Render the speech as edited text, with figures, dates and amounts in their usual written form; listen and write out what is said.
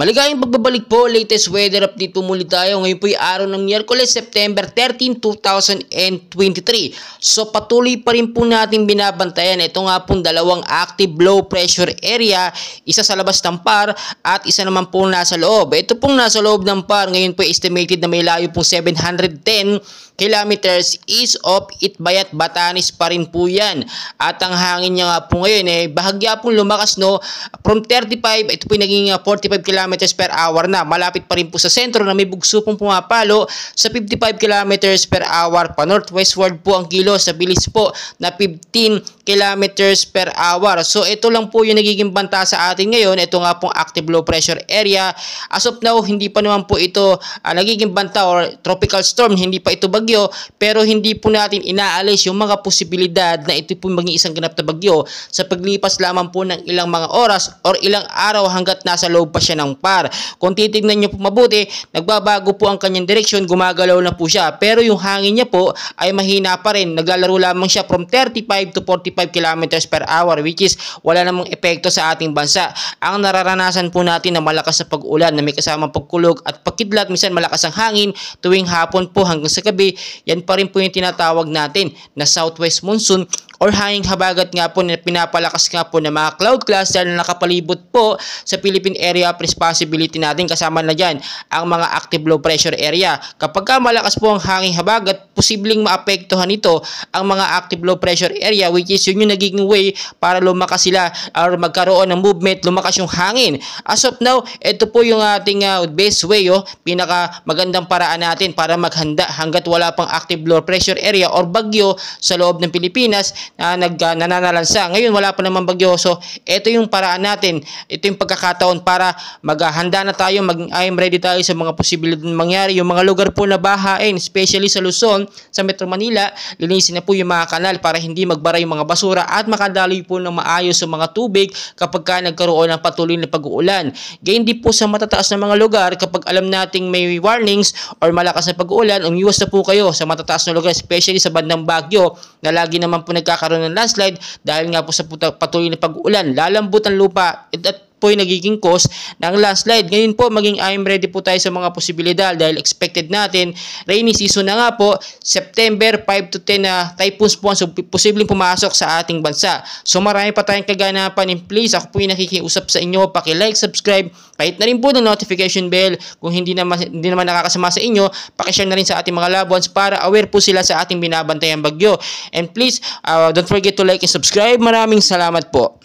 Maligayang pagbabalik po, latest weather update po muli tayo. Ngayon po yung araw ng Miyerkules, September 13, 2023. So patuloy pa rin po natin binabantayan. Ito nga pong dalawang active low pressure area, isa sa labas ng PAR at isa naman po nasa loob. Ito pong nasa loob ng PAR, ngayon po estimated na may layo pong 710 kilometers east of Itbayat, Batanes pa rin po yan. At ang hangin niya nga po ngayon bahagya pong lumakas from 35, ito po naging 45 kilometers per hour na. Malapit pa rin po sa sentro na may bugso pong pumapalo sa 55 kilometers per hour. Pa northwestward po ang kilos sa bilis po na 15 kilometers per hour. So ito lang po yung nagiging banta sa atin ngayon. Ito nga pong active low pressure area. As of now, hindi pa naman po ito nagiging banta or tropical storm. Hindi pa ito bagyo, pero hindi po natin inaalis yung mga posibilidad na ito po maging isang ganap na bagyo sa paglipas lamang po ng ilang mga oras or ilang araw hanggat nasa loob pa siya ng PAR. Kung titignan nyo po mabuti, nagbabago po ang kanyang direksyon, gumagalaw na po siya, pero yung hangin niya po ay mahina pa rin. Naglalaro lamang siya from 35 to 45 kilometers per hour, which is wala namang epekto sa ating bansa. Ang nararanasan po natin na malakas sa pag-ulan na may kasamang pagkulog at pagkidlat, minsan malakas ang hangin tuwing hapon po hanggang sa gabi. Yan pa rin po yung tinatawag natin na southwest monsoon or hanging habagat nga po na pinapalakas nga po ng mga cloud cluster na nakapalibot po sa Philippine Area of Responsibility natin. Kasama na dyan ang mga active low pressure area. Kapag malakas po ang hanging habagat, posibleng maapektuhan ito ang mga active low pressure area, which is yun yung nagiging way para lumakas sila or magkaroon ng movement, lumakas yung hangin. As of now, ito po yung ating best way, pinaka magandang paraan natin para maghanda hanggat wala pang active low pressure area or bagyo sa loob ng Pilipinas na nananalansa. Ngayon wala pa naman bagyo, so ito yung paraan natin, ito yung pagkakataon para maghanda na tayo, I'm ready tayo sa mga posibilidad na mangyari. Yung mga lugar po na bahain, especially sa Luzon, sa Metro Manila, linisin na po yung mga kanal para hindi magbara yung mga basura at makadaloy po ng maayos sa mga tubig kapag nagkaroon ng patuloy na pag-uulan. Gayon din po sa matataas na mga lugar, kapag alam nating may warnings or malakas na pag-uulan, umiwas na po kayo sa matataas na lugar, especially sa bandang Baguio na lagi naman po nagkakaroon ng landslide dahil nga po sa patuloy na pag-uulan. Lalambot ang lupa at po yung nagiging cause ng landslide. Ngayon po, maging I'm ready po tayo sa mga posibilidad dahil expected natin, rainy season na nga po, September 5 to 10 na typhoons po ang posibleng pumasok sa ating bansa. So marami pa tayong kaganapan, and please, ako po yung nakikiusap sa inyo, paki-like, subscribe, kahit na rin po ng notification bell. Kung hindi naman nakakasama sa inyo, paki-share na rin sa ating mga loved ones para aware po sila sa ating binabantayang bagyo. And please, don't forget to like and subscribe. Maraming salamat po.